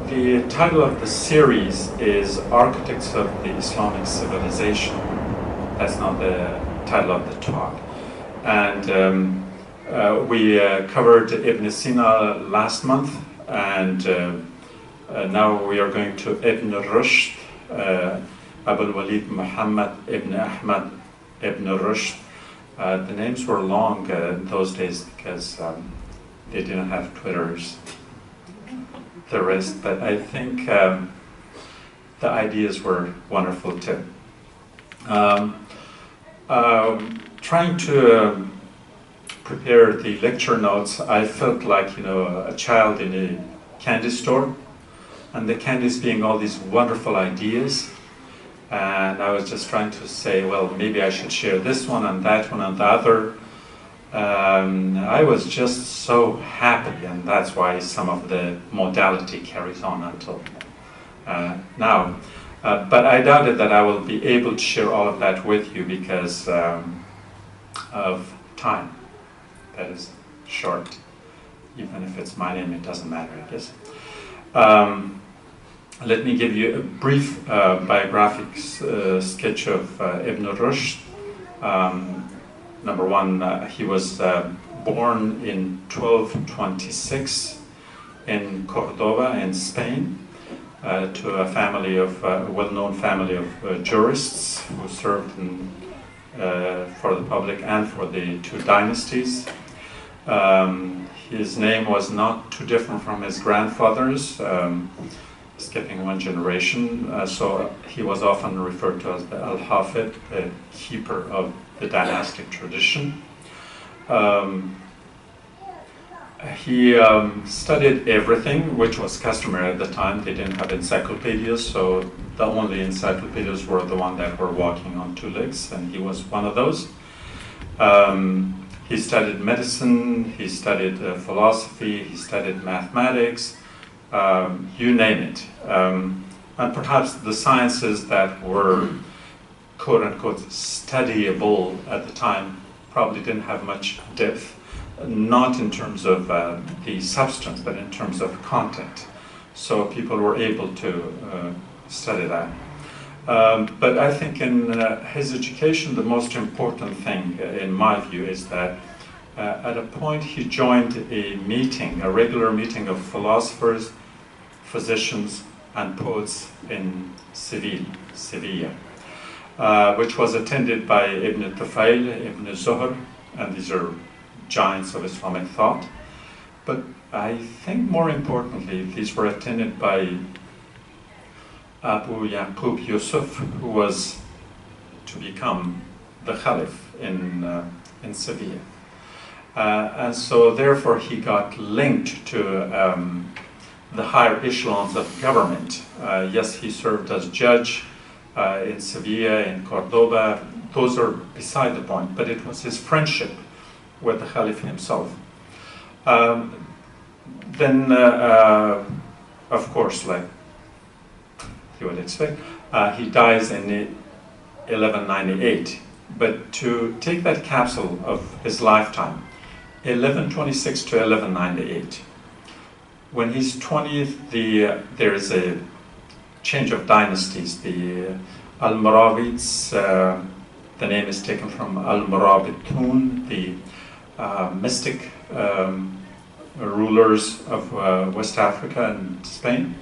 The title of the series is Architects of the Islamic Civilization. That's not the title of the talk. And we covered Ibn Sina last month, and now we are going to Ibn Rushd, Abul Walid Muhammad Ibn Ahmad Ibn Rushd. The names were long in those days because they didn't have Twitters, the rest, but I think the ideas were wonderful too. Trying to prepare the lecture notes, I felt like, a child in a candy store, and the candies being all these wonderful ideas. And I was just trying to say, well, maybe I should share this one and that one and the other. I was just so happy, and that's why some of the modality carries on until now. But I doubted that I will be able to share all of that with you because of time. That is short. Even if it's my name, it doesn't matter, I guess. Let me give you a brief biographic sketch of Ibn Rushd. Number one, he was born in 1226 in Cordoba in Spain to a family of well-known family of jurists who served for the public and for the two dynasties. His name was not too different from his grandfather's, skipping one generation, so he was often referred to as the Al-Hafid, the keeper of the dynastic tradition. He studied everything, which was customary at the time. They didn't have encyclopedias, so the only encyclopedias were the ones that were walking on two legs, and he was one of those. He studied medicine, he studied philosophy, he studied mathematics, you name it. And perhaps the sciences that were quote-unquote studyable at the time probably didn't have much depth, not in terms of the substance, but in terms of content. So people were able to study that. But I think in his education, the most important thing, in my view, is that at a point he joined a regular meeting of philosophers, physicians, and poets in Sevilla. Which was attended by Ibn Tufayl, Ibn Zuhr, and these are giants of Islamic thought. But I think more importantly, these were attended by Abu Yaqub Yusuf, who was to become the Caliph in Sevilla. And so therefore he got linked to the higher echelons of government. Yes, he served as judge in Sevilla, in Cordoba. Those are beside the point, but it was his friendship with the Caliph himself. Then, of course, like you would expect, he dies in 1198. But to take that capsule of his lifetime, 1126 to 1198, when he's 20th, there is a change of dynasties. The Almoravids, the name is taken from Al-Murabitun, the mystic rulers of West Africa and Spain.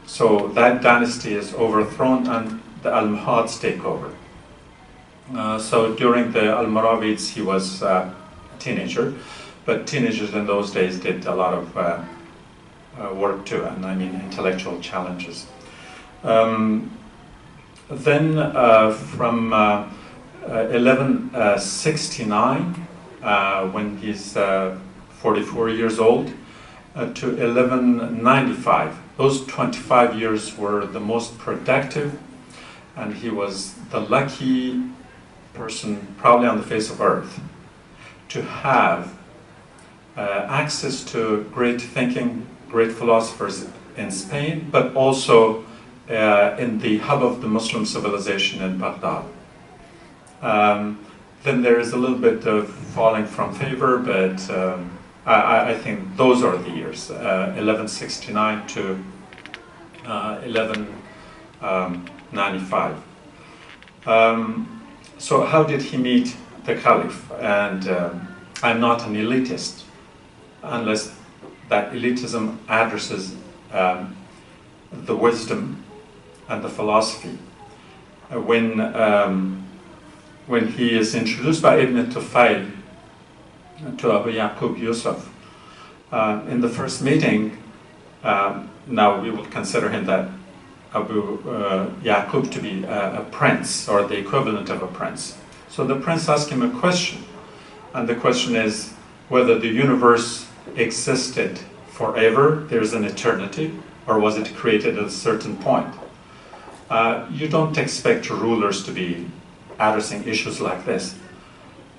So that dynasty is overthrown and the Almohads take over. So during the Almoravids he was a teenager, but teenagers in those days did a lot of work too, and I mean intellectual challenges. Then from 1169, when he's 44 years old, to 1195, those 25 years were the most productive, and he was the lucky person probably on the face of earth to have access to great thinking, great philosophers in Spain, but also in the hub of the Muslim civilization in Baghdad. Then there is a little bit of falling from favor, but I think those are the years, 1169 to 1195. So how did he meet the Caliph? And I'm not an elitist, unless that elitism addresses the wisdom and the philosophy. When he is introduced by Ibn Tufayl to Abu Yaqub Yusuf, in the first meeting, now we will consider him that Abu Yaqub to be a prince, or the equivalent of a prince. So the prince asked him a question, and the question is whether the universe existed forever, there's an eternity, or was it created at a certain point? You don't expect rulers to be addressing issues like this.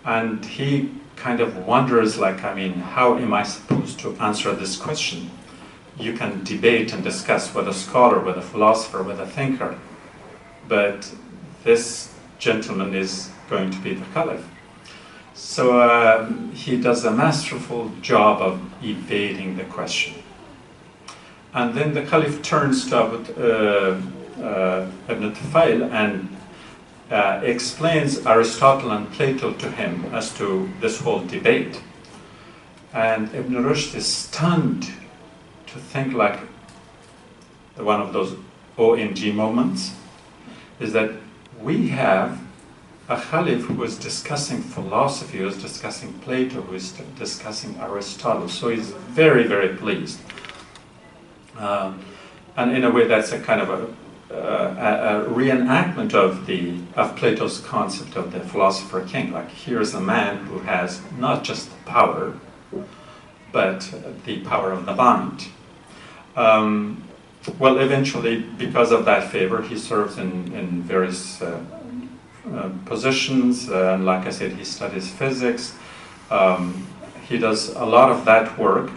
And he kind of wonders, like, I mean, how am I supposed to answer this question? You can debate and discuss with a scholar, with a philosopher, with a thinker, but this gentleman is going to be the Caliph. So he does a masterful job of evading the question. And then the Caliph turns to Ibn Tufayl and explains Aristotle and Plato to him as to this whole debate. And Ibn Rushd is stunned to think, like, one of those OMG moments, is that we have a Caliph who is discussing philosophy, who is discussing Plato, who is discussing Aristotle. So he's very, very pleased. And in a way, that's a kind of a reenactment of Plato's concept of the philosopher king. Like, here's a man who has not just the power, but the power of the mind. Well, eventually, because of that favor, he serves in various positions. And like I said, he studies physics. He does a lot of that work.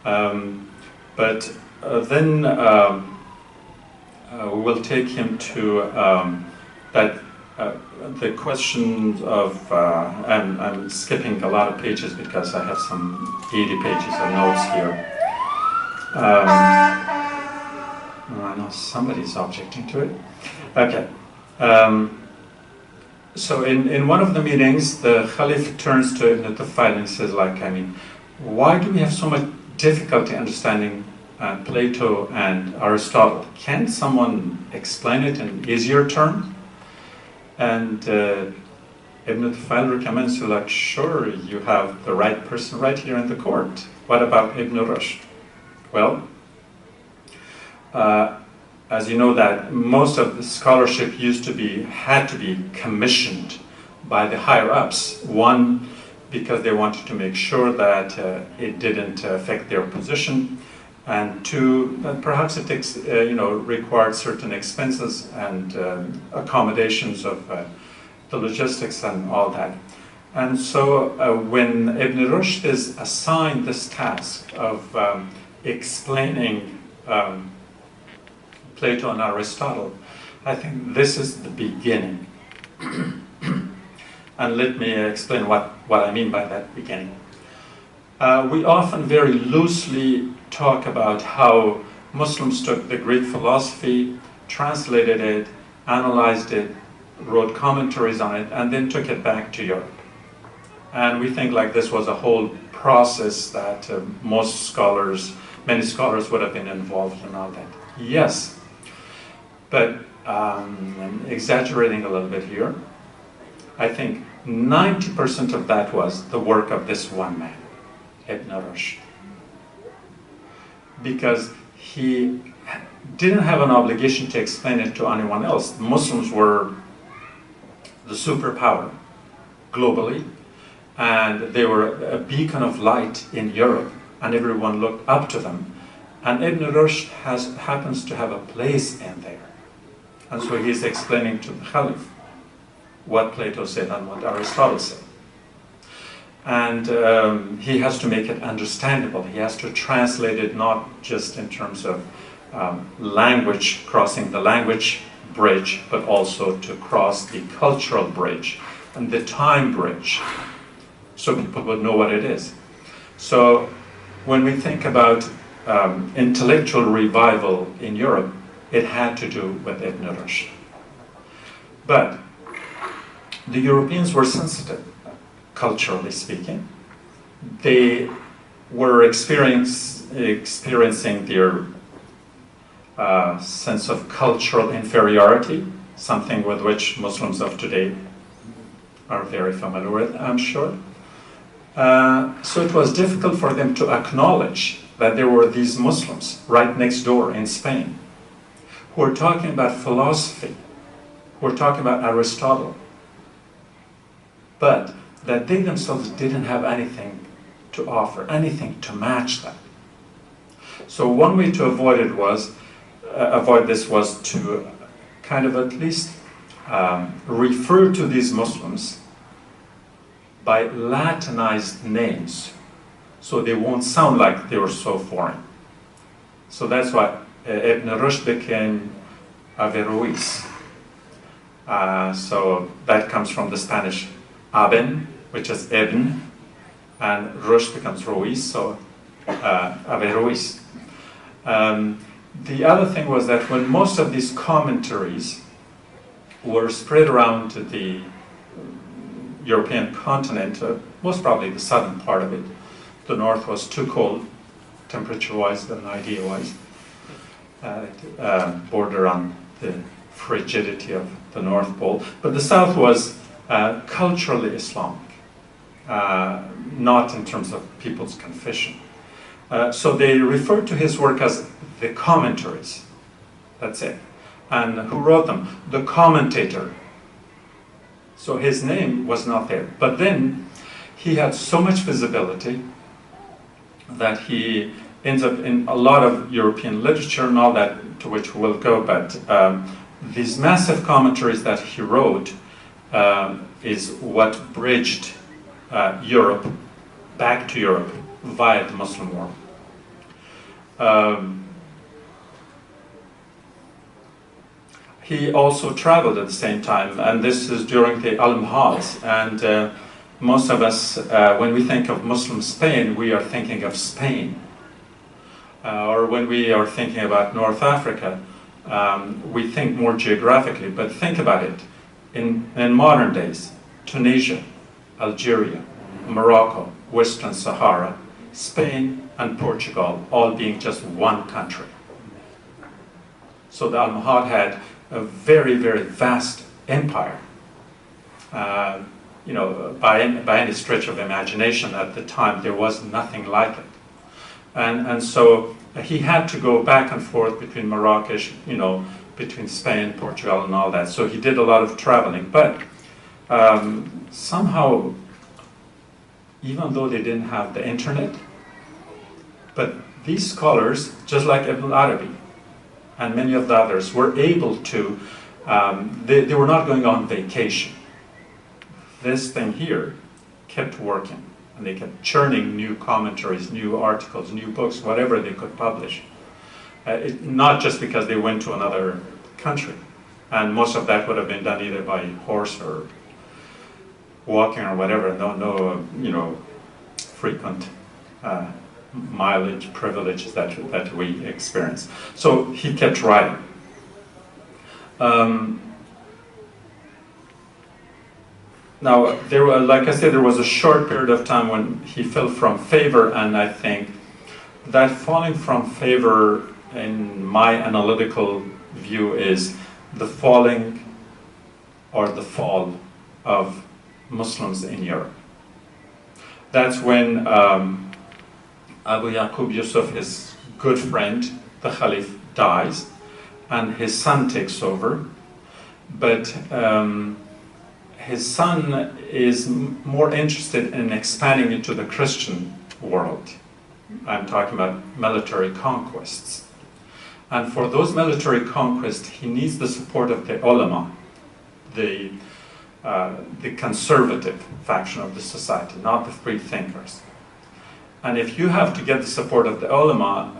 But then we will take him to the questions of, and I'm skipping a lot of pages because I have some 80 pages of notes here. I know somebody's objecting to it. Okay. So in one of the meetings, the Caliph turns to Ibn Tufayl and says, like, I mean, why do we have so much difficulty understanding Plato and Aristotle? Can someone explain it in easier terms? And Ibn Tufayl recommends, like, sure, you have the right person right here in the court. What about Ibn Rushd? Well, as you know, that most of the scholarship had to be commissioned by the higher ups. One, because they wanted to make sure that it didn't affect their position, and two, that perhaps it required certain expenses and accommodations of the logistics and all that. And so when Ibn Rushd is assigned this task of explaining Plato and Aristotle, I think this is the beginning. And let me explain what I mean by that beginning. We often very loosely talk about how Muslims took the Greek philosophy, translated it, analyzed it, wrote commentaries on it, and then took it back to Europe. And we think like this was a whole process that many scholars would have been involved in all that. Yes, but I'm exaggerating a little bit here. I think 90% of that was the work of this one man, Ibn Rushd. Because he didn't have an obligation to explain it to anyone else. The Muslims were the superpower globally, and they were a beacon of light in Europe, and everyone looked up to them. And Ibn Rushd happens to have a place in there. And so he's explaining to the Caliph what Plato said and what Aristotle said. And he has to make it understandable. He has to translate it not just in terms of language, crossing the language bridge, but also to cross the cultural bridge and the time bridge, so people would know what it is. So when we think about intellectual revival in Europe, it had to do with Ibn Rushd. But the Europeans were sensitive, culturally speaking. They were experiencing their sense of cultural inferiority, something with which Muslims of today are very familiar with, I'm sure. So it was difficult for them to acknowledge that there were these Muslims right next door in Spain who were talking about philosophy, who were talking about Aristotle, but that they themselves didn't have anything to offer, anything to match that. So one way to avoid this was to kind of at least refer to these Muslims by Latinized names, so they won't sound like they were so foreign. So that's why Ibn Rushd became Averroes. So that comes from the Spanish Aben, which is Ibn, and Rushd becomes Ruiz, so Averroes. The other thing was that when most of these commentaries were spread around the European continent, most probably the southern part of it, the north was too cold, temperature-wise and idea-wise, border on the frigidity of the North Pole. But the south was culturally Islamic, not in terms of people's confession. So they referred to his work as the commentaries. That's it. And who wrote them? The commentator. So his name was not there. But then he had so much visibility that he ends up in a lot of European literature and all that, to which we'll go. But these massive commentaries that he wrote is what bridged Europe back to Europe via the Muslim world. He also traveled at the same time, and this is during the Almohads. And most of us, when we think of Muslim Spain, we are thinking of Spain. Or when we are thinking about North Africa, we think more geographically. But think about it. In modern days, Tunisia, Algeria, Morocco, Western Sahara, Spain, and Portugal, all being just one country. So the Almohad had a very, very vast empire. By any stretch of imagination at the time, there was nothing like it. And so he had to go back and forth between Marrakesh, between Spain, Portugal, and all that. So he did a lot of traveling. But somehow, even though they didn't have the internet, but these scholars, just like Ibn Arabi and many of the others, were able to, they were not going on vacation. This thing here kept working, and they kept churning new commentaries, new articles, new books, whatever they could publish. Not just because they went to another country, and most of that would have been done either by horse or walking or whatever. No, frequent mileage privileges that we experience. So he kept writing. Now, like I said, there was a short period of time when he fell from favor, and I think that falling from favor, in my analytical view, is the falling or the fall of Muslims in Europe. That's when Abu Yaqub Yusuf, his good friend, the Caliph, dies, and his son takes over. But his son is more interested in expanding into the Christian world. I'm talking about military conquests. And for those military conquests, he needs the support of the ulama, the conservative faction of the society, not the free thinkers. And if you have to get the support of the ulama,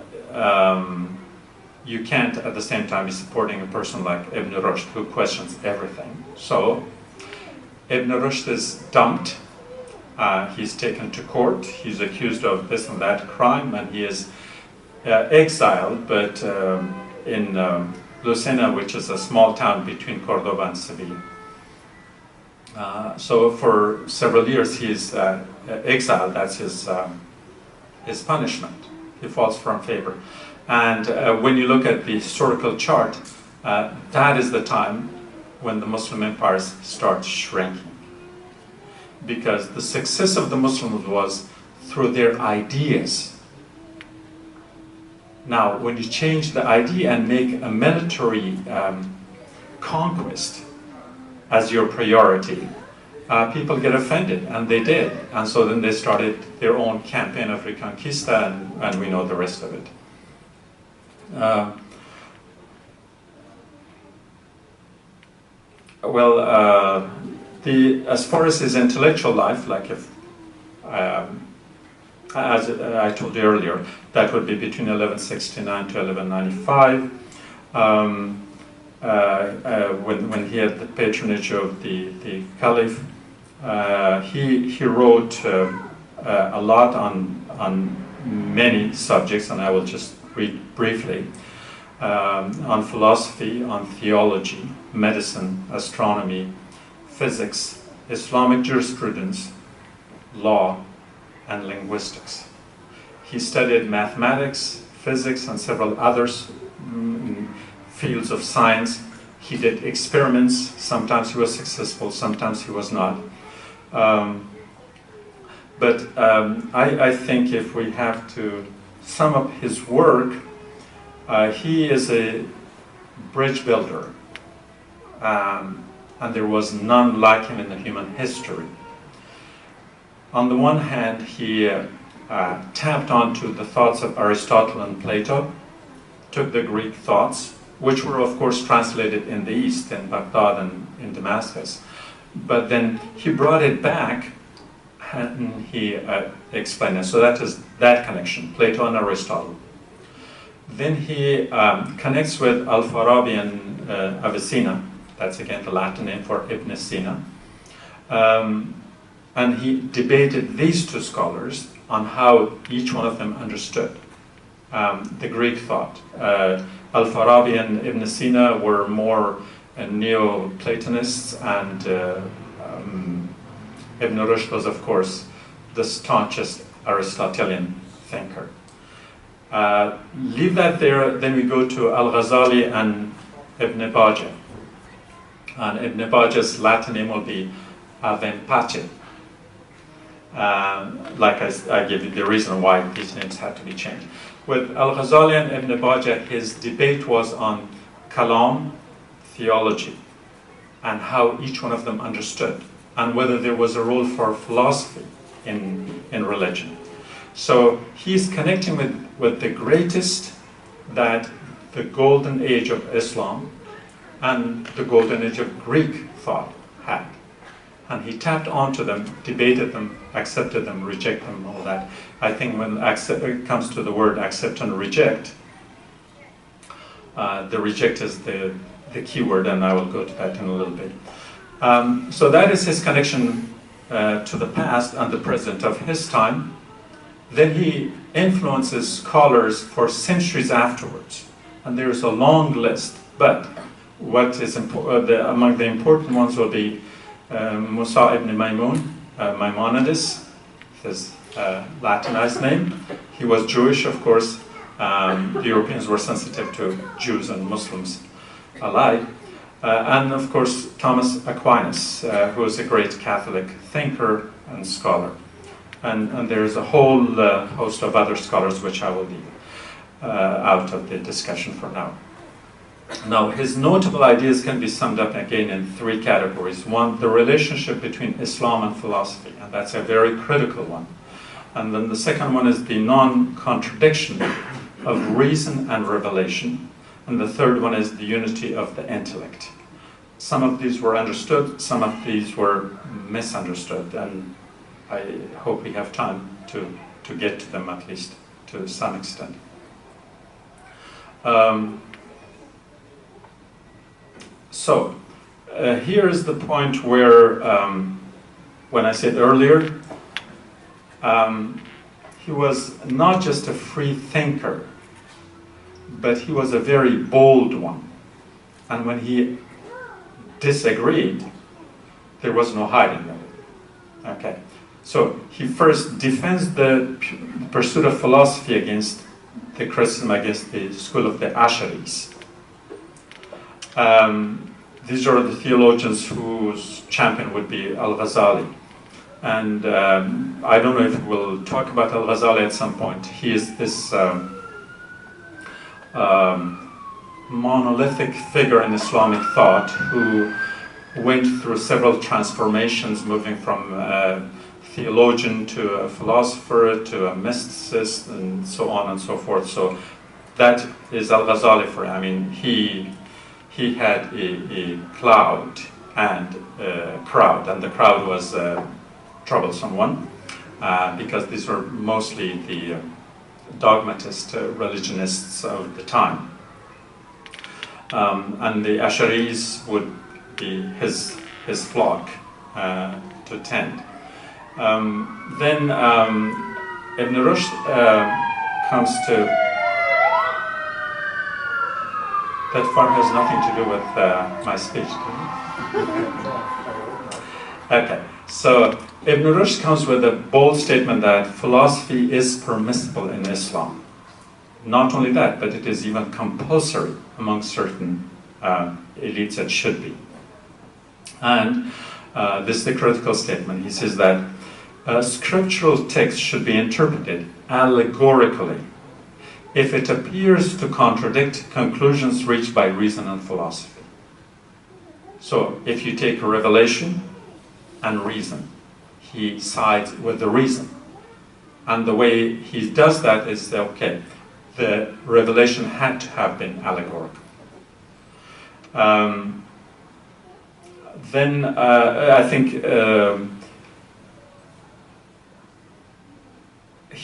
you can't at the same time be supporting a person like Ibn Rushd, who questions everything. So Ibn Rushd is dumped, He's taken to court. He's accused of this and that crime, and he is exiled, but in Lucena, which is a small town between Cordoba and Seville. So for several years he is exiled. That's his punishment. He falls from favor. And when you look at the historical chart, that is the time when the Muslim empires start shrinking. Because the success of the Muslims was through their ideas. Now, when you change the idea and make a military conquest as your priority, people get offended, and they did. And so then they started their own campaign of Reconquista, and we know the rest of it. As far as his intellectual life, like as I told you earlier, that would be between 1169 to 1195, when he had the patronage of the Caliph. He wrote a lot on many subjects, and I will just read briefly. On philosophy, on theology, medicine, astronomy, physics, Islamic jurisprudence, law, and linguistics. He studied mathematics, physics, and several other fields of science. He did experiments. Sometimes he was successful, sometimes he was not. I think if we have to sum up his work, he is a bridge builder, and there was none like him in the human history. On the one hand, he tapped onto the thoughts of Aristotle and Plato, took the Greek thoughts, which were of course translated in the East, in Baghdad and in Damascus, but then he brought it back and he explained it. So that is that connection, Plato and Aristotle. Then he connects with Al-Farabi and Avicenna. That's again the Latin name for Ibn Sina. And he debated these two scholars on how each one of them understood the Greek thought. Al-Farabi and Ibn Sina were more Neo-Platonists, and Ibn Rushd was, of course, the staunchest Aristotelian thinker. Leave that there, then we go to Al-Ghazali and Ibn Bajjah. And Ibn Bajjah's Latin name will be Avempace. Like I gave you the reason why these names had to be changed. With Al-Ghazali and Ibn Bajjah, his debate was on kalam, theology, and how each one of them understood, and whether there was a role for philosophy in religion. So he's connecting with the greatest that the golden age of Islam and the golden age of Greek thought had. And he tapped onto them, debated them, accepted them, rejected them, all that. I think when it comes to the word accept and reject, the reject is the key word, and I will go to that in a little bit. So that is his connection to the past and the present of his time. Then he influences scholars for centuries afterwards. And there's a long list, but what is among the important ones will be Musa ibn Maimun, Maimonides, his Latinized name. He was Jewish, of course. The Europeans were sensitive to Jews and Muslims alike. And of course, Thomas Aquinas, who is a great Catholic thinker and scholar. And there's a whole host of other scholars which I will leave out of the discussion for now. Now, his notable ideas can be summed up again in three categories. One, the relationship between Islam and philosophy, and that's a very critical one. And then the second one is the non-contradiction of reason and revelation. And the third one is the unity of the intellect. Some of these were understood, some of these were misunderstood, and I hope we have time to get to them, at least to some extent. Here is the point where, when I said earlier, he was not just a free thinker, but he was a very bold one. And when he disagreed, there was no hiding of it. Okay. So he first defends the pursuit of philosophy against the criticism against the school of the Averroes. These are the theologians whose champion would be Al-Ghazali. And I don't know if we'll talk about Al-Ghazali at some point. He is this monolithic figure in Islamic thought who went through several transformations, moving from a theologian to a philosopher to a mysticist and so on and so forth. So that is Al-Ghazali for him. I mean, he had a cloud and a crowd, and the crowd was a troublesome one because these were mostly the dogmatist religionists of the time. And the Averroes would be his flock to tend. Then Ibn Rushd comes to... That far has nothing to do with my speech. Okay, so Ibn Rushd comes with a bold statement that philosophy is permissible in Islam. Not only that, but it is even compulsory among certain elites. It should be. And this is the critical statement. He says that scriptural text should be interpreted allegorically if it appears to contradict conclusions reached by reason and philosophy. So if you take a revelation and reason, he sides with the reason. And the way he does that is, okay, the revelation had to have been allegorical. Then I think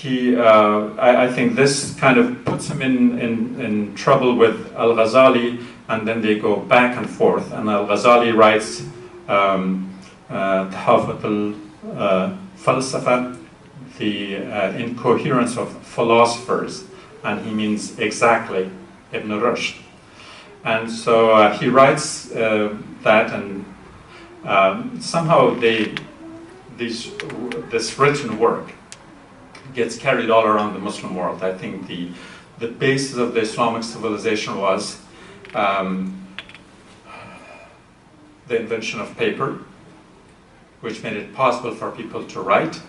I think this kind of puts him in trouble with Al-Ghazali, and then they go back and forth. And Al-Ghazali writes Tahafut al-Falsafa, the incoherence of philosophers, and he means exactly Ibn Rushd. And so he writes that, and somehow this written work gets carried all around the Muslim world. I think the basis of the Islamic civilization was the invention of paper, which made it possible for people to write.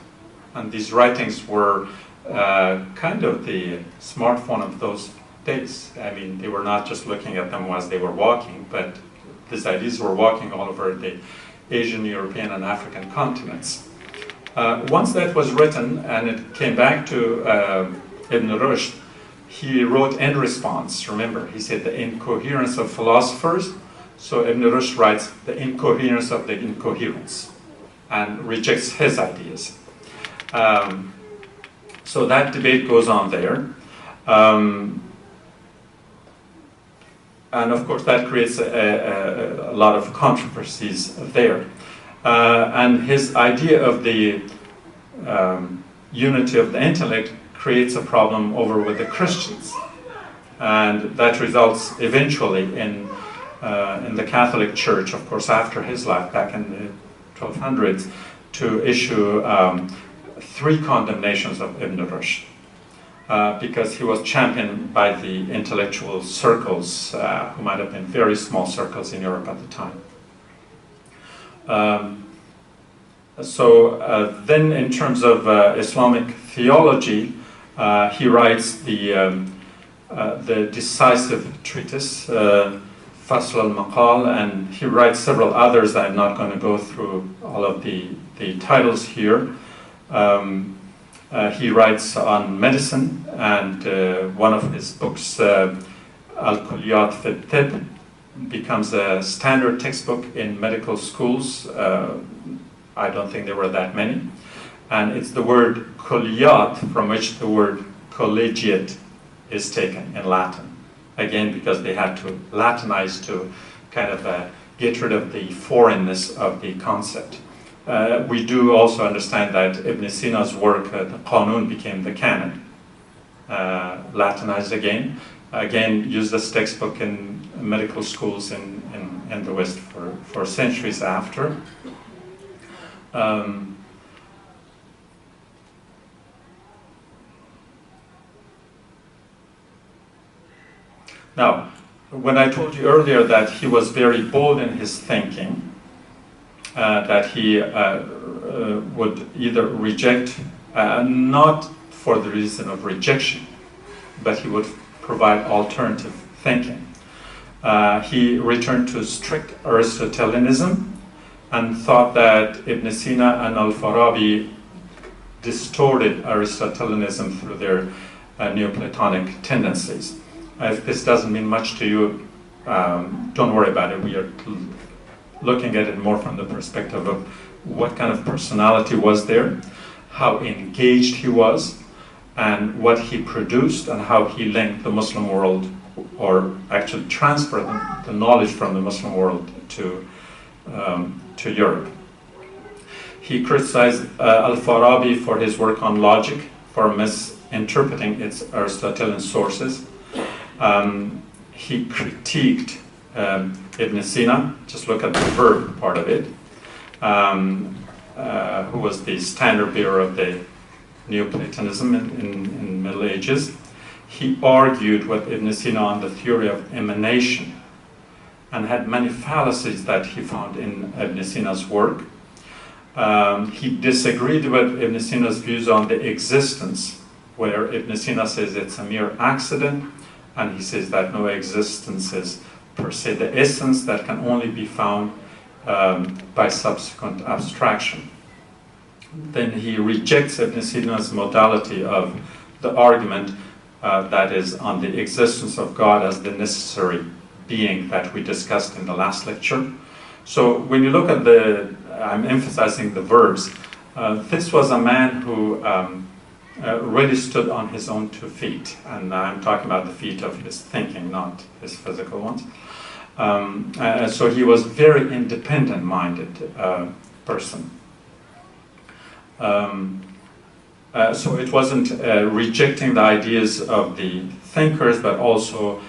And these writings were kind of the smartphone of those days. I mean, they were not just looking at them as they were walking, but these ideas were walking all over the Asian, European, and African continents. Once that was written and it came back to Ibn Rushd, he wrote in response. Remember, he said the incoherence of philosophers. So Ibn Rushd writes the incoherence of the incoherence and rejects his ideas. So that debate goes on there. And of course that creates a lot of controversies there. And his idea of the unity of the intellect creates a problem over with the Christians. And that results eventually in the Catholic Church, of course after his life, back in the 1200s, to issue 3 condemnations of Ibn Rushd. Because he was championed by the intellectual circles, who might have been very small circles in Europe at the time. Then in terms of Islamic theology, he writes the decisive treatise, Fasl al-Maqal, and he writes several others. I'm not going to go through all of the titles here. He writes on medicine, and one of his books, Al-Kulliyat fi Tibb, becomes a standard textbook in medical schools. I don't think there were that many. And it's the word kulliyat from which the word collegiate is taken in Latin. Again, because they had to Latinize to kind of get rid of the foreignness of the concept. we do also understand that Ibn Sina's work, the Qanun, became the canon, Latinized again used as textbook in medical schools in the West for centuries after. Now, when I told you earlier that he was very bold in his thinking, that he would either reject, not for the reason of rejection, but he would provide alternative thinking. He returned to strict Aristotelianism and thought that Ibn Sina and Al-Farabi distorted Aristotelianism through their Neoplatonic tendencies. If this doesn't mean much to you, don't worry about it. We are looking at it more from the perspective of what kind of personality was there, how engaged he was, and what he produced, and how he linked the Muslim world, or actually transferred the knowledge from the Muslim world to Europe. He criticized Al-Farabi for his work on logic, for misinterpreting its Aristotelian sources. He critiqued Ibn Sina, just look at the verb part of it, who was the standard bearer of the Neoplatonism in Middle Ages. He argued with Ibn Sina on the theory of emanation and had many fallacies that he found in Ibn Sina's work. He disagreed with Ibn Sina's views on the existence, where Ibn Sina says it's a mere accident, and he says that no existence is per se the essence, that can only be found by subsequent abstraction. Then he rejects Ibn Sina's modality of the argument that is on the existence of God as the necessary being that we discussed in the last lecture. So when you look at I'm emphasizing the verbs, this was a man who really stood on his own 2 feet, and I'm talking about the feet of his thinking, not his physical ones. So he was very independent-minded person. So it wasn't rejecting the ideas of the thinkers, but also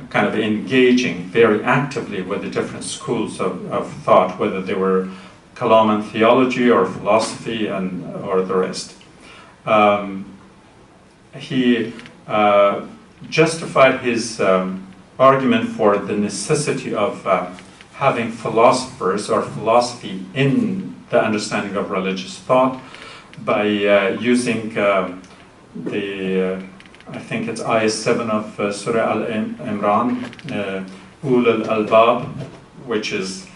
kind of engaging very actively with the different schools of thought, whether they were Kalam and theology or philosophy or the rest. He justified his argument for the necessity of having philosophers or philosophy in the understanding of religious thought by using I think it's ayah 7 of Surah Al-Imran, Ul al-Albab, which is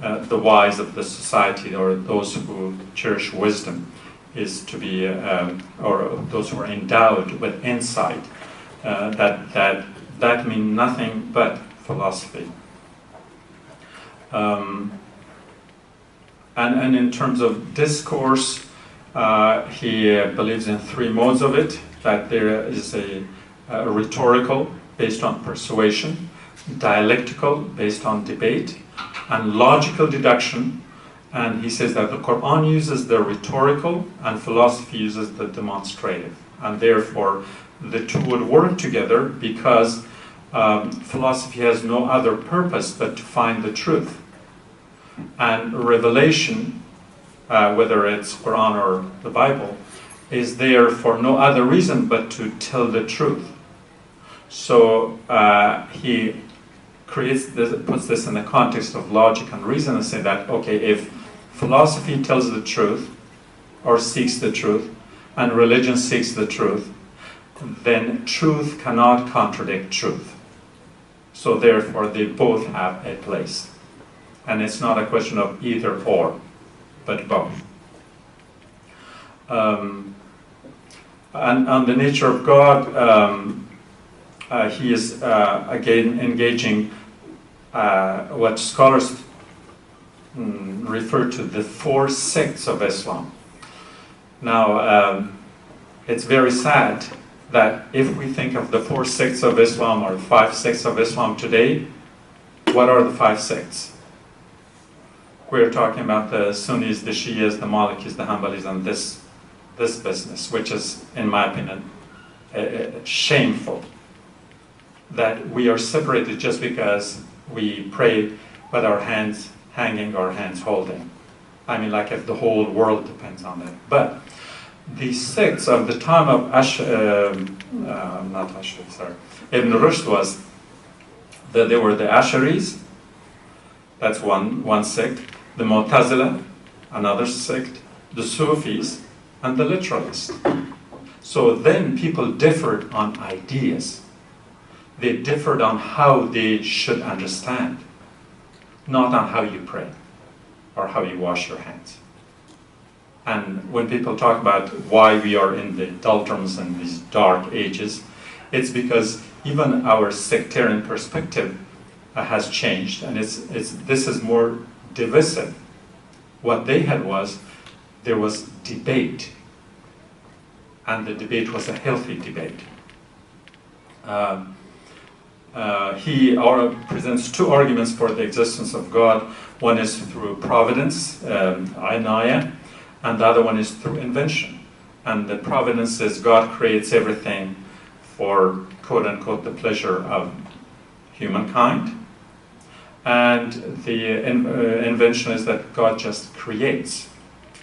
the wise of the society, or those who cherish wisdom, is to be, or those who are endowed with insight. That means nothing but philosophy. And in terms of discourse, he believes in 3 modes of it, that there is a rhetorical, based on persuasion, dialectical, based on debate, and logical deduction. And he says that the Quran uses the rhetorical and philosophy uses the demonstrative. And therefore, the 2 would work together because philosophy has no other purpose but to find the truth. And revelation, whether it's Quran or the Bible, is there for no other reason but to tell the truth. So he puts this in the context of logic and reason and say that, okay, if philosophy tells the truth or seeks the truth and religion seeks the truth, then truth cannot contradict truth. So therefore they both have a place. And it's not a question of either or, but both. And on the nature of God, he is again engaging what scholars refer to the 4 sects of Islam. Now, it's very sad that if we think of the 4 sects of Islam or 5 sects of Islam today, what are the 5 sects? we're talking about the Sunnis, the Shias, the Malikis, the Hanbalis, and this business, which is, in my opinion, shameful. That we are separated just because we pray with our hands hanging or hands holding. I mean, like if the whole world depends on it. But the sects of the time of Ibn Rushd was that they were the Asharis, that's one sect, the Mu'tazila, another sect, the Sufis, and the literalists. So then people differed on ideas. They differed on how they should understand, not on how you pray or how you wash your hands. And when people talk about why we are in the doldrums and these dark ages, it's because even our sectarian perspective has changed, and this is more divisive. What they had was, there was debate, and the debate was a healthy debate. He presents two arguments for the existence of God. One is through providence, inaya, and the other one is through invention. And the providence is God creates everything for, quote-unquote, the pleasure of humankind. And the invention is that God just creates.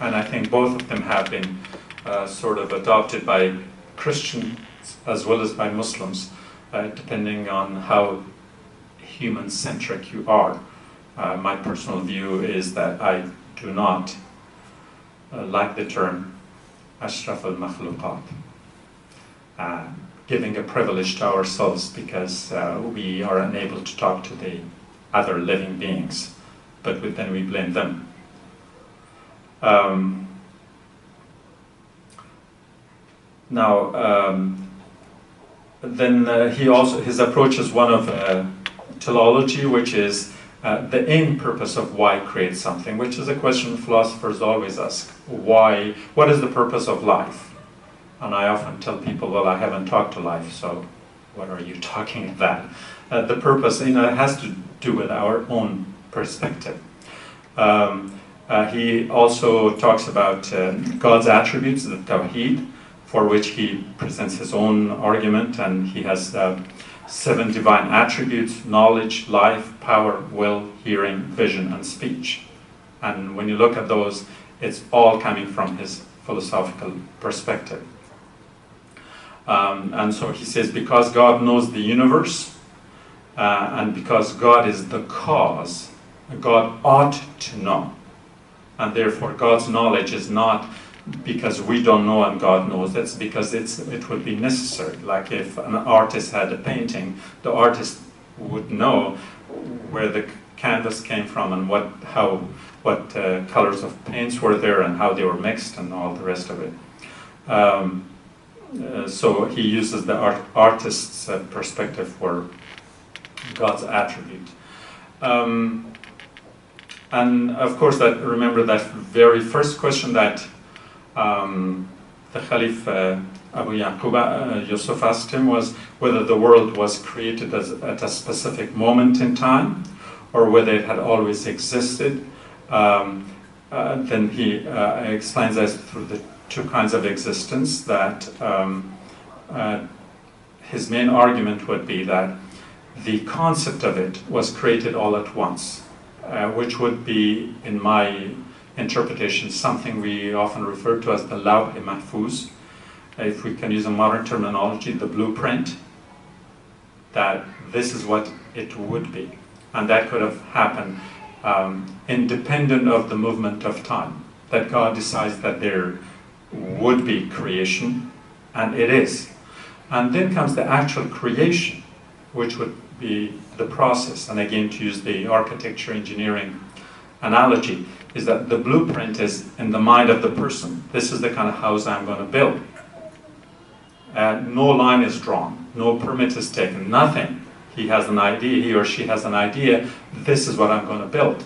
And I think both of them have been sort of adopted by Christians as well as by Muslims, depending on how human-centric you are. My personal view is that I do not like the term ashraf al-makhluqat, giving a privilege to ourselves because we are unable to talk to the other living beings, but then we blame them. Then his approach is one of teleology, which is the end purpose of why create something, which is a question philosophers always ask. Why? What is the purpose of life? And I often tell people, well, I haven't talked to life, so what are you talking about? The purpose, has to do with our own perspective. He also talks about God's attributes, the Tawheed, for which he presents his own argument, and he has 7 divine attributes: knowledge, life, power, will, hearing, vision, and speech. And when you look at those, it's all coming from his philosophical perspective. And so he says, because God knows the universe, and because God is the cause, God ought to know. And therefore God's knowledge is not because we don't know and God knows. That's because it would be necessary. Like if an artist had a painting, the artist would know where the canvas came from and what colors of paints were there and how they were mixed and all the rest of it. So he uses the artist's perspective for God's attribute. And of course, remember that very first question that the Caliph Abu Yaqub Yusuf asked him was whether the world was created at a specific moment in time or whether it had always existed. Then he explains that through the 2 kinds of existence, that his main argument would be that the concept of it was created all at once, which would be, in my interpretation, something we often refer to as the Lawh Mahfuz. If we can use a modern terminology, the blueprint, that this is what it would be. And that could have happened independent of the movement of time, that God decides that there would be creation, and it is. And then comes the actual creation, which would be the process. And again, to use the architecture engineering analogy, is that the blueprint is in the mind of the person. This is the kind of house I'm going to build. No line is drawn, no permit is taken, nothing. He has an idea, he or she has an idea, this is what I'm going to build.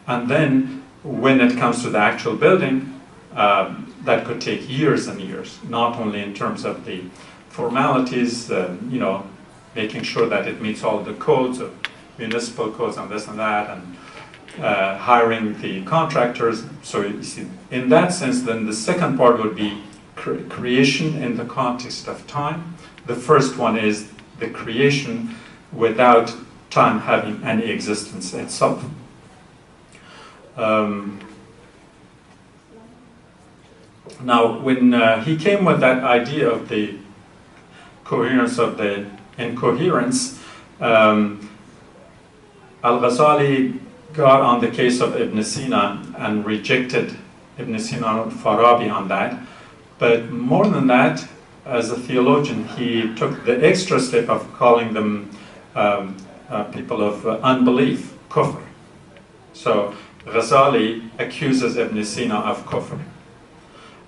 And then when it comes to the actual building, that could take years and years, not only in terms of the formalities, making sure that it meets all the codes of municipal codes and this and that, and hiring the contractors. So you see, in that sense, then the second part would be creation in the context of time. The first one is the creation without time having any existence itself. Now, when he came with that idea of the coherence of the incoherence, Al-Ghazali got on the case of Ibn Sina and rejected Ibn Sina and Farabi on that. But more than that, as a theologian, he took the extra step of calling them people of unbelief, kufr. So Ghazali accuses Ibn Sina of kufr.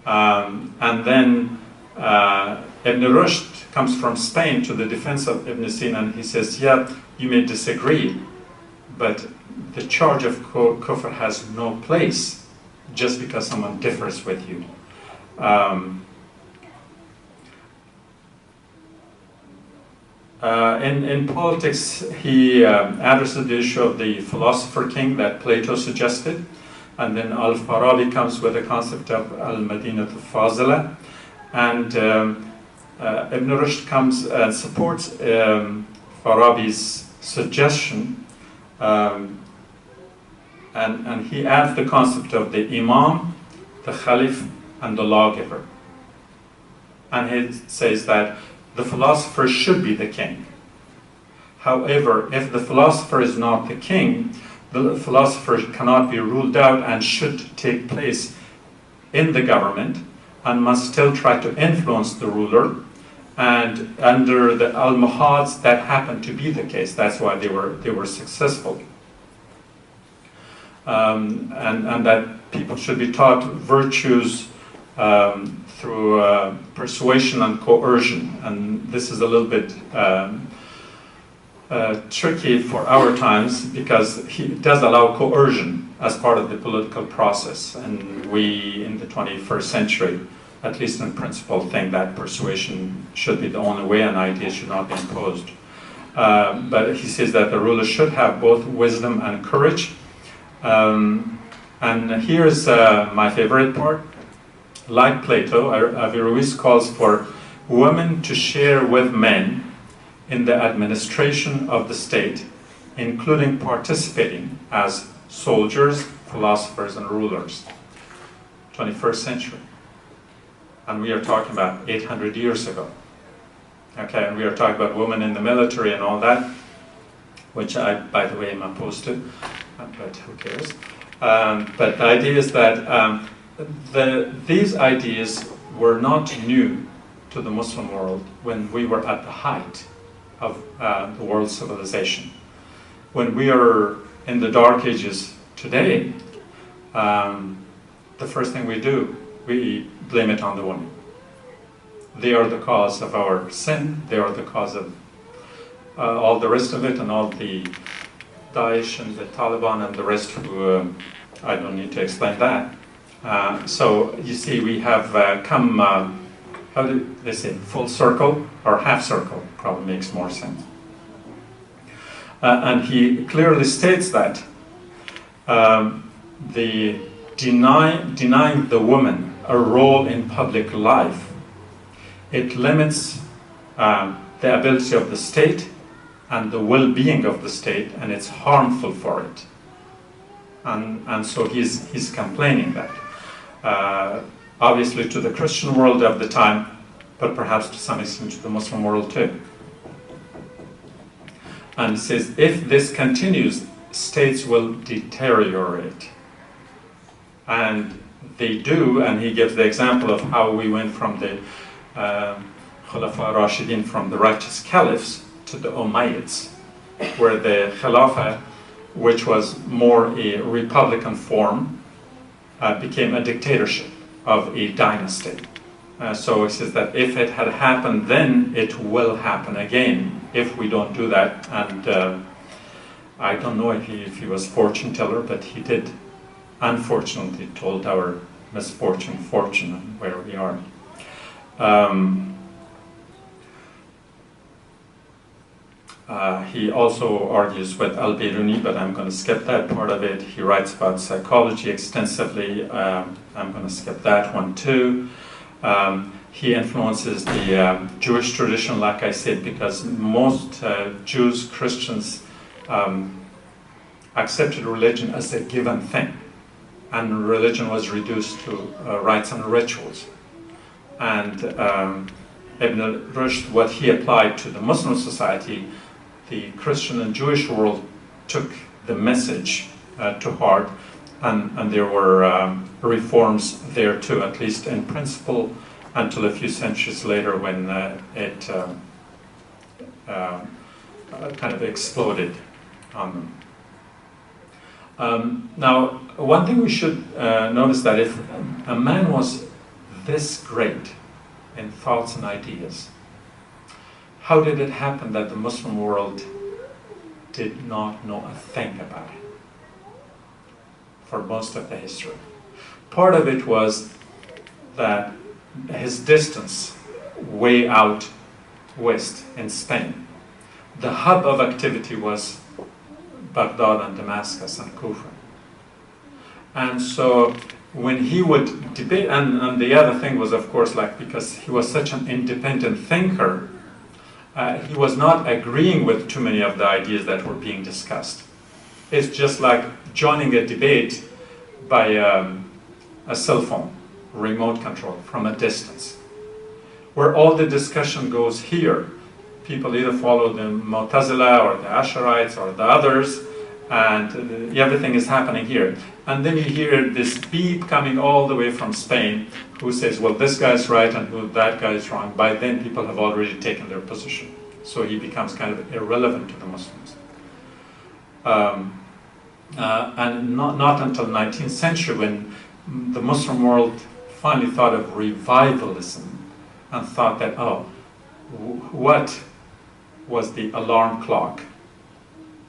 And then Ibn Rushd comes from Spain to the defense of Ibn Sina, and he says, yeah, you may disagree, but the charge of kufr has no place just because someone differs with you. In politics, he addressed the issue of the philosopher king that Plato suggested, and then Al-Farabi comes with the concept of Al-Madinat al-Fazila, and Ibn Rushd comes and supports Farabi's suggestion, and he adds the concept of the Imam, the Khalif, and the lawgiver. And he says that the philosopher should be the king. However, if the philosopher is not the king, the philosopher cannot be ruled out and should take place in the government and must still try to influence the ruler. And under the Almohads, that happened to be the case. That's why they were successful. And that people should be taught virtues through persuasion and coercion. And this is a little bit tricky for our times, because he does allow coercion as part of the political process. And we, in the 21st century, at least in principle, think that persuasion should be the only way, and ideas should not be imposed. But he says that the ruler should have both wisdom and courage. And here's my favorite part. Like Plato, Averroes calls for women to share with men in the administration of the state, including participating as soldiers, philosophers, and rulers. 21st century. And we are talking about 800 years ago. Okay, and we are talking about women in the military and all that, which I, by the way, am opposed to, but who cares? But the idea is that these ideas were not new to the Muslim world when we were at the height of the world civilization. When we are in the Dark Ages today, the first thing we do, we blame it on the women. They are the cause of our sin. They are the cause of all the rest of it, and all the Daesh and the Taliban and the rest who, I don't need to explain that. So you see, we have come, how do they say, full circle, or half circle, probably makes more sense. And he clearly states that the denying the woman a role in public life, it limits the ability of the state and the well-being of the state, and it's harmful for it. And so he's complaining that. Obviously to the Christian world of the time, but perhaps to some extent to the Muslim world too. And he says, if this continues, states will deteriorate. And they do, and he gives the example of how we went from the Khulafa Rashidin, from the righteous caliphs, to the Umayyads, where the Khilafah, which was more a republican form, became a dictatorship of a dynasty. So he says that if it had happened then, it will happen again if we don't do that. And I don't know if he was fortune teller, but he did, unfortunately, told our misfortune fortune and where we are. He also argues with Al-Biruni, but I'm going to skip that part of it. He writes about psychology extensively. I'm going to skip that one too. He influences the Jewish tradition, like I said, because most Jews, Christians accepted religion as a given thing. And religion was reduced to rites and rituals. And Ibn Rushd, what he applied to the Muslim society, the Christian and Jewish world took the message to heart, and there were reforms there too, at least in principle, until a few centuries later when it kind of exploded on them. Now, one thing we should notice that if a man was this great in thoughts and ideas, how did it happen that the Muslim world did not know a thing about it for most of the history? Part of it was that his distance way out west in Spain. The hub of activity was Baghdad and Damascus and Kufa. And so when he would debate, and the other thing was, of course, like, because he was such an independent thinker, he was not agreeing with too many of the ideas that were being discussed. It's just like joining a debate by a cell phone, remote control, from a distance. Where all the discussion goes here, people either follow the Mu'tazila or the Ash'arites or the others, and everything is happening here. And then you hear this beep coming all the way from Spain, who says, well, this guy's right and that guy is wrong. By then, people have already taken their position. So he becomes kind of irrelevant to the Muslims. And not until the 19th century, when the Muslim world finally thought of revivalism and thought that, oh, what was the alarm clock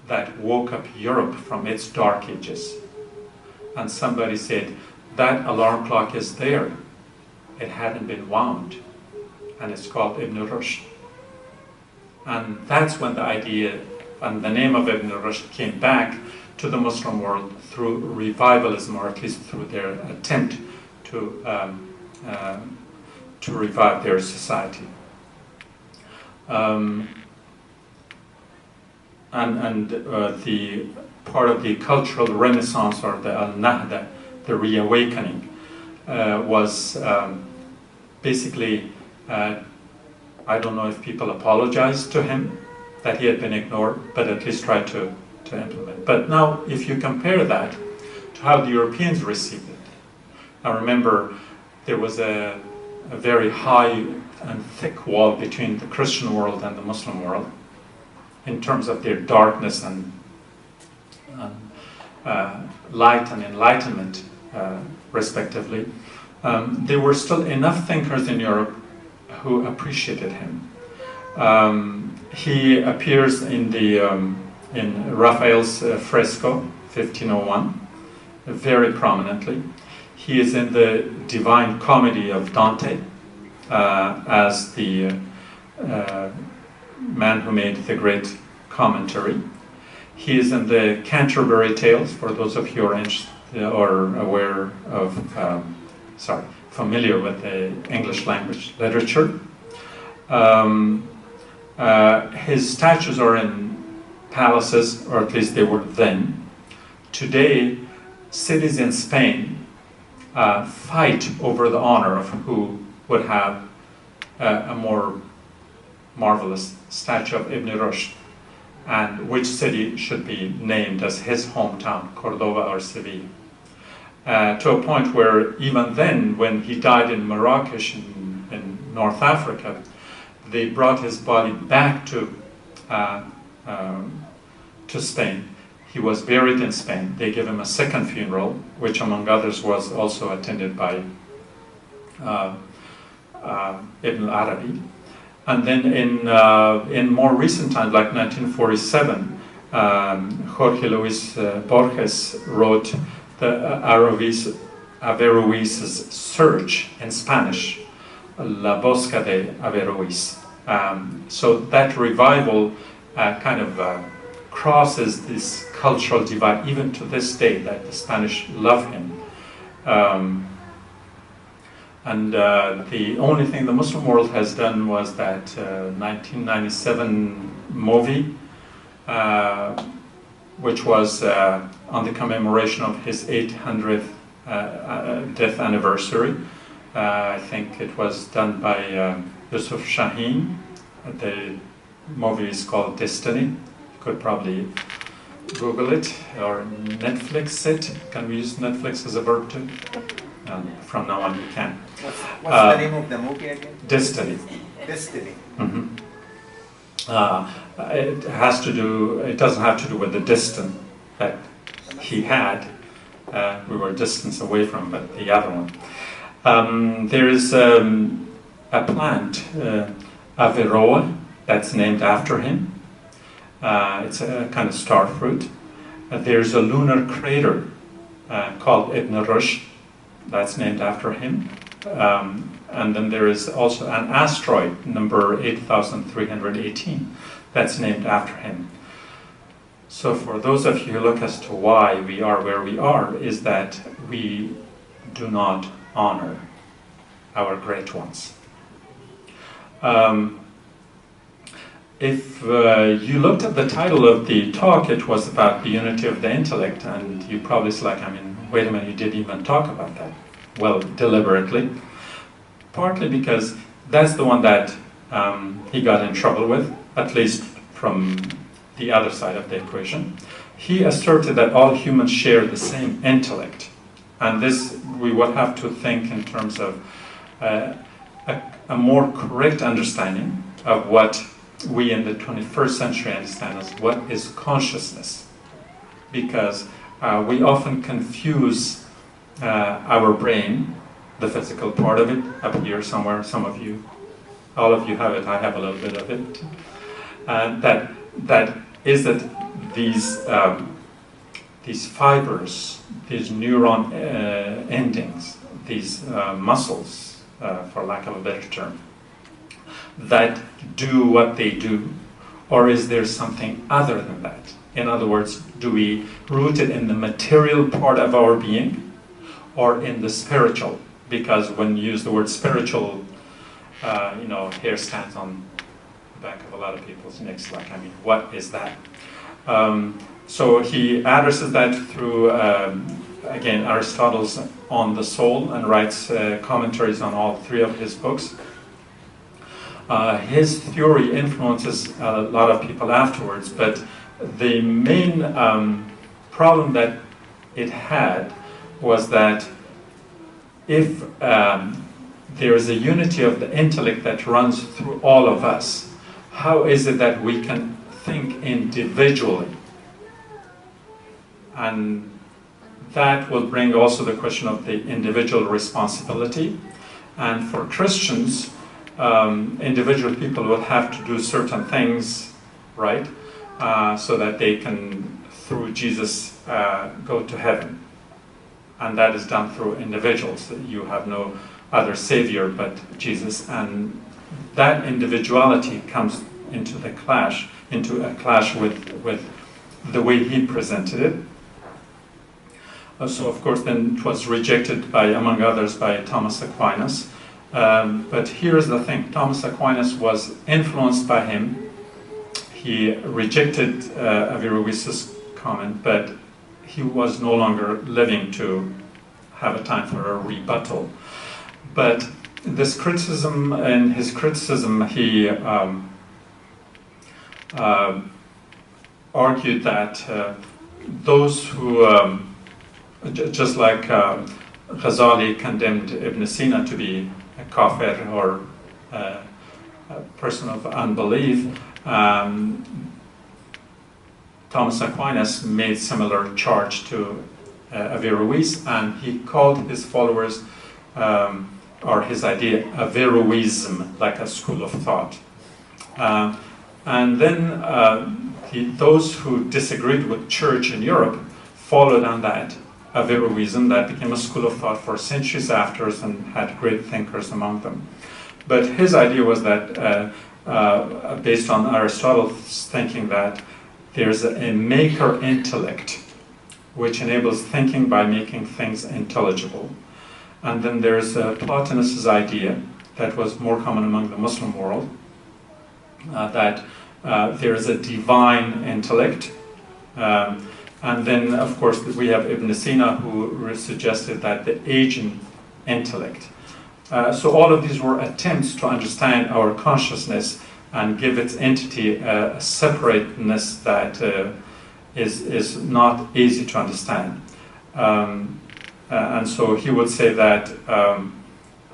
that woke up Europe from its dark ages? And somebody said, that alarm clock is there. It hadn't been wound. And it's called Ibn Rushd. And that's when the idea and the name of Ibn Rushd came back to the Muslim world through revivalism, or at least through their attempt to revive their society. The part of the cultural renaissance, or the al-Nahda, the reawakening, was basically, I don't know if people apologized to him that he had been ignored, but at least tried to implement. But now, if you compare that to how the Europeans received it, now remember, there was a very high and thick wall between the Christian world and the Muslim world in terms of their darkness and light and enlightenment, respectively. There were still enough thinkers in Europe who appreciated him. He appears in Raphael's fresco, 1501, very prominently. He is in the Divine Comedy of Dante as the man who made the great commentary. He is in the Canterbury Tales, for those of you who are aware of, familiar with the English language literature. His statues are in palaces, or at least they were then. Today, cities in Spain fight over the honor of who would have a more marvelous statue of Ibn Rushd, and which city should be named as his hometown, Cordoba or Seville. To a point where even then, when he died in Marrakesh in North Africa, they brought his body back to Spain. He was buried in Spain. They gave him a second funeral, which among others was also attended by Ibn Arabi. And then in more recent times, like 1947, Jorge Luis Borges wrote the Averroes' Search in Spanish, La Bosca de Averroes. So that revival kind of crosses this cultural divide even to this day, that the Spanish love him. And the only thing the Muslim world has done was that 1997 movie, which was on the commemoration of his 800th death anniversary. I think it was done by Yusuf Shaheen. The movie is called Destiny. You could probably Google it or Netflix it. Can we use Netflix as a verb too? From now on you can. What's the name of the movie again? Destiny. Destiny. Mm-hmm. It has to do. It doesn't have to do with the distance that he had. We were distance away from, but the other one. There is a plant, Averroes, that's named after him. It's a kind of star fruit. There's a lunar crater called Ibn Rushd, that's named after him. And then there is also an asteroid, number 8318, that's named after him. So for those of you who look as to why we are where we are, is that we do not honor our great ones. If you looked at the title of the talk, it was about the unity of the intellect, and you probably was like, wait a minute, you didn't even talk about that. Well, deliberately. Partly because that's the one that he got in trouble with, at least from the other side of the equation. He asserted that all humans share the same intellect. And this, we would have to think in terms of a more correct understanding of what we in the 21st century understand as what is consciousness. Because we often confuse our brain, the physical part of it, up here somewhere, some of you, all of you have it, I have a little bit of it. That these fibers, these neuron endings, these muscles, for lack of a better term, that do what they do, or is there something other than that? In other words, do we root it in the material part of our being, or in the spiritual? Because when you use the word spiritual, hair stands on the back of a lot of people's necks, like, what is that? So he addresses that through, again, Aristotle's On the Soul, and writes commentaries on all three of his books. His theory influences a lot of people afterwards, but the main problem that it had was that if there is a unity of the intellect that runs through all of us, how is it that we can think individually? And that will bring also the question of the individual responsibility. And for Christians, individual people will have to do certain things, right? So that they can, through Jesus, go to heaven. And that is done through individuals. You have no other savior but Jesus. And that individuality comes into a clash with the way he presented it. So of course then it was rejected by, among others, by Thomas Aquinas. But here's the thing, Thomas Aquinas was influenced by him. He rejected Averroes' comment, but he was no longer living to have a time for a rebuttal. But this criticism, in his criticism, he argued that those who, just like Ghazali condemned Ibn Sina to be a kafir, or a person of unbelief, Thomas Aquinas made similar charge to Averroes, and he called his followers, or his idea, Averroism, like a school of thought. And then those who disagreed with church in Europe followed on that Averroism, that became a school of thought for centuries after, and had great thinkers among them. But his idea was that based on Aristotle's thinking that there's a maker intellect which enables thinking by making things intelligible. And then there's Plotinus's idea that was more common among the Muslim world, that there is a divine intellect. And then, of course, we have Ibn Sina, who suggested that the agent intellect. So all of these were attempts to understand our consciousness and give its entity a separateness that is not easy to understand. And so he would say that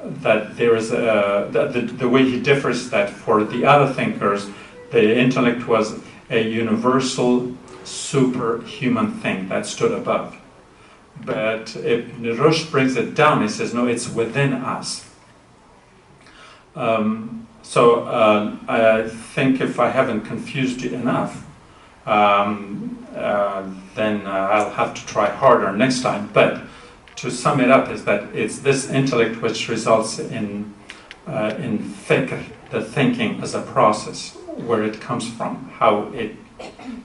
that there is the way he differs, that for the other thinkers, the intellect was a universal superhuman thing that stood above. But Ibn Rushd brings it down. He says, no, it's within us. I think if I haven't confused you enough, then I'll have to try harder next time. But to sum it up, is that it's this intellect which results in fikr, the thinking as a process, where it comes from, how it,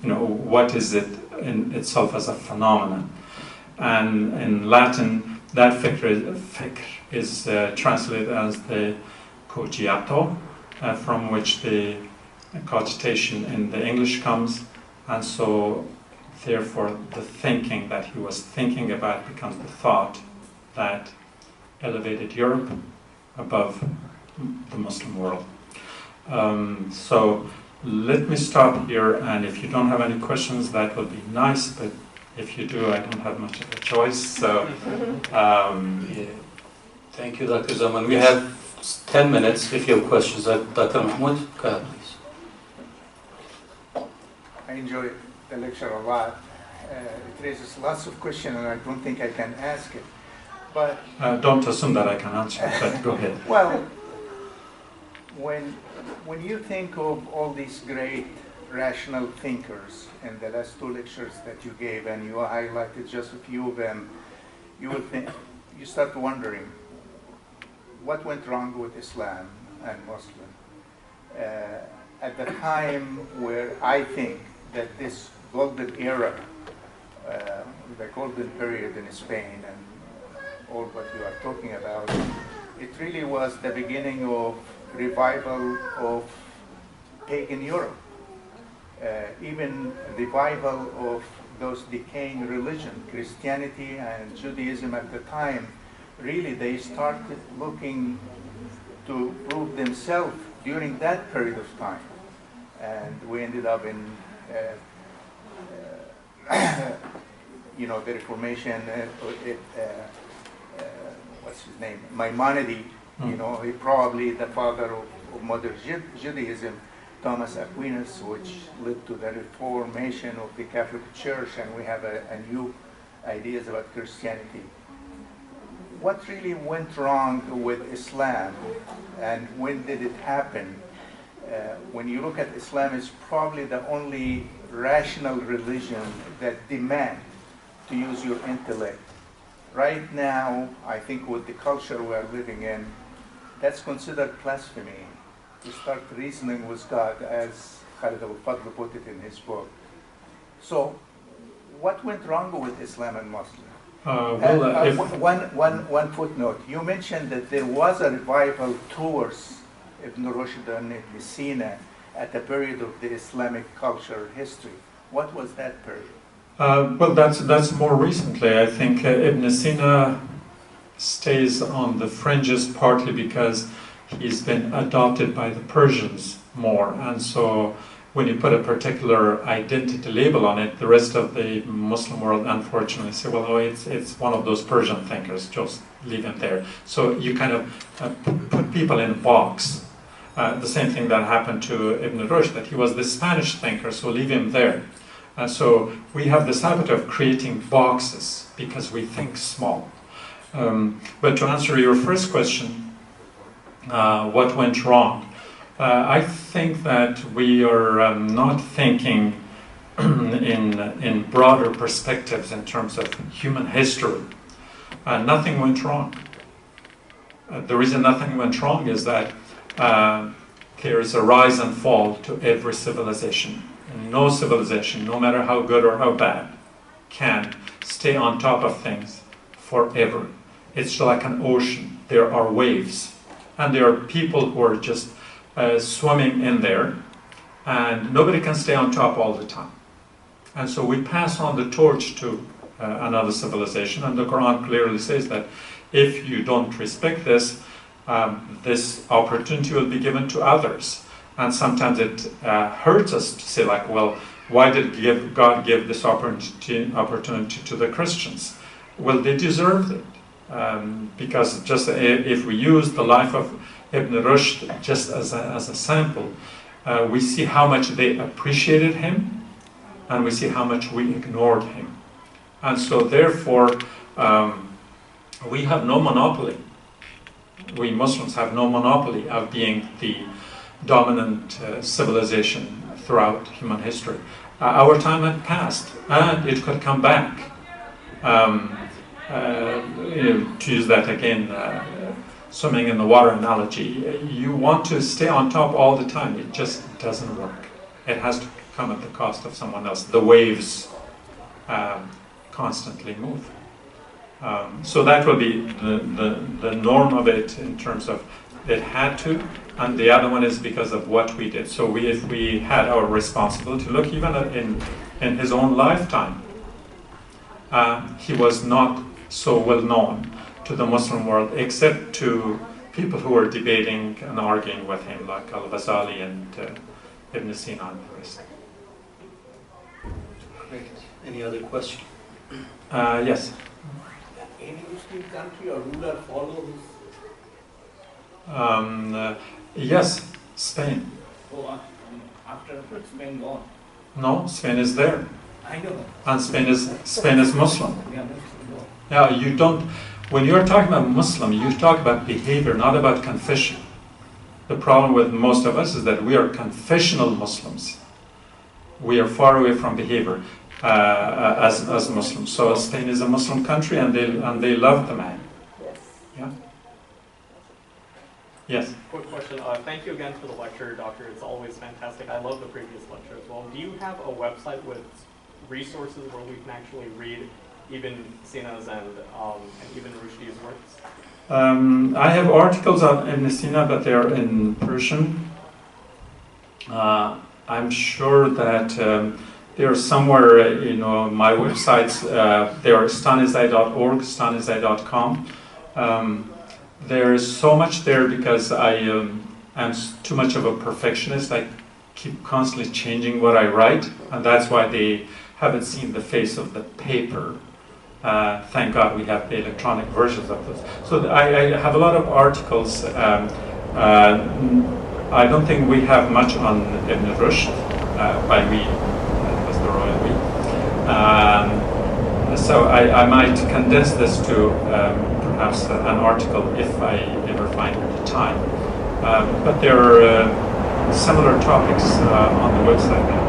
what is it in itself as a phenomenon. And in Latin, that fikr is translated as the cogito, from which the cogitation in the English comes, and so therefore the thinking that he was thinking about becomes the thought that elevated Europe above the Muslim world. So let me stop here, and if you don't have any questions, that would be nice, but if you do, I don't have much of a choice. So, Thank you, Dr. Zaman. We have 10 minutes if you have questions. Dr. Mahmoud, go ahead, please. I enjoyed the lecture a lot. It raises lots of questions, and I don't think I can ask it. But don't assume that I can answer, but go ahead. well, when you think of all these great rational thinkers in the last two lectures that you gave, and you highlighted just a few of them, you start wondering what went wrong with Islam and Muslim at the time where I think that this golden era, the golden period in Spain and all what you are talking about, it really was the beginning of revival of pagan Europe. Even revival of those decaying religions, Christianity and Judaism at the time, really they started looking to prove themselves during that period of time. And we ended up in, the Reformation, what's his name, Maimonides, he probably the father of modern Judaism, Thomas Aquinas, which led to the reformation of the Catholic Church, and we have a new ideas about Christianity. What really went wrong with Islam, and when did it happen? When you look at Islam, it's probably the only rational religion that demands to use your intellect. Right now, I think with the culture we are living in, that's considered blasphemy. To start reasoning with God, as Khalid al-Fadl put it in his book. So, what went wrong with Islam and Muslim? One footnote. You mentioned that there was a revival towards Ibn Rushd and Ibn Sina at the period of the Islamic culture history. What was that period? That's more recently. I think Ibn Sina stays on the fringes partly because he's been adopted by the Persians more, and so when you put a particular identity label on it, the rest of the Muslim world unfortunately say, well, no, it's one of those Persian thinkers, just leave him there. So you kind of put people in a box. The same thing that happened to Ibn Rushd, that he was the Spanish thinker, so leave him there. So we have this habit of creating boxes because we think small. But to answer your first question, what went wrong? I think that we are not thinking in broader perspectives in terms of human history. Nothing went wrong. The reason nothing went wrong is that there is a rise and fall to every civilization. And no civilization, no matter how good or how bad, can stay on top of things forever. It's like an ocean. There are waves, and there are people who are just swimming in there, and nobody can stay on top all the time. And so we pass on the torch to another civilization, and the Quran clearly says that if you don't respect this, this opportunity will be given to others. And sometimes it hurts us to say, like, well, why did God give this opportunity to the Christians? Well, they deserved it. Because just if we use the life of Ibn Rushd just as a sample, we see how much they appreciated him, and we see how much we ignored him. And so therefore, we have no monopoly. We Muslims have no monopoly of being the dominant civilization throughout human history. Our time had passed, and it could come back. To use that again, swimming in the water analogy, you want to stay on top all the time. It just doesn't work. It has to come at the cost of someone else. The waves constantly move. So that will be the norm of it in terms of it had to, and the other one is because of what we did. So if we had our responsibility, look, even in his own lifetime, he was not so well known to the Muslim world, except to people who were debating and arguing with him, like Al-Ghazali and Ibn Sina and the rest. Great. Any other question? Yes. Any Muslim country or ruler follows? Yes, Spain. Oh, after Spain gone. No, Spain is there, I know. and Spain is Muslim. Yeah, Muslim gone. Yeah, you don't. When you're talking about Muslim, you talk about behavior, not about confession. The problem with most of us is that we are confessional Muslims. We are far away from behavior as Muslims. So Spain is a Muslim country, and they love the man. Yes. Yeah. Yes. Quick question. Thank you again for the lecture, Doctor. It's always fantastic. I love the previous lecture as well. Do you have a website with resources where we can actually read Ibn Sina's and Ibn Rushdi's works? I have articles on Ibn Sina, but they are in Persian. I'm sure that they are somewhere, my websites, they are stanizai.org, stanizai.com. There is so much there because I am too much of a perfectionist. I keep constantly changing what I write, and that's why they haven't seen the face of the paper. Thank God we have the electronic versions of this. So I have a lot of articles. I don't think we have much on Ibn Rushd, by we, that was the royal we. So I might condense this to perhaps an article if I ever find the time. But there are similar topics on the website.